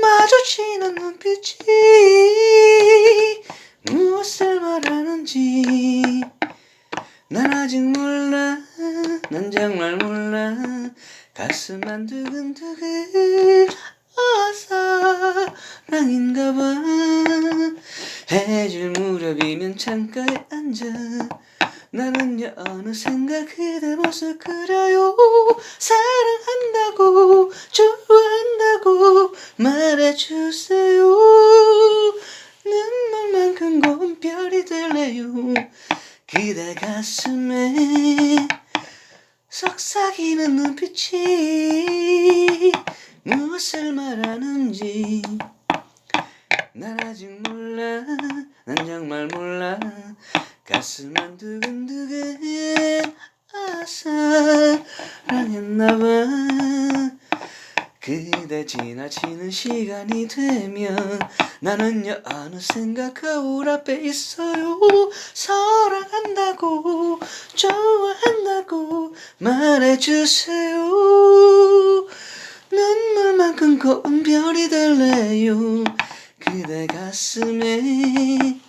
마주치는 눈빛이 무엇을 말하는지 난 아직 몰라. 난 정말 몰라. 가슴만 두근두근 사랑인가봐. 해질 무렵이면 창가에 앉아 나는요 어느샌가 그대 모습 그려요. 사랑한다고 좋아한다고 말해주세요. 눈물만큼 고운 별이 될래요. 그대 가슴에 속삭이는 눈빛이 무엇을 말하는지 난 아직 몰라. 난 정말 몰라. 가슴만 두근두근 사랑했나봐. 그대 지나치는 시간이 되면 나는요 어느샌가 거울 앞에 있어요. 사랑한다고 좋아한다고 말해주세요. 눈물만큼 고운 별이 될래요. 그대 가슴에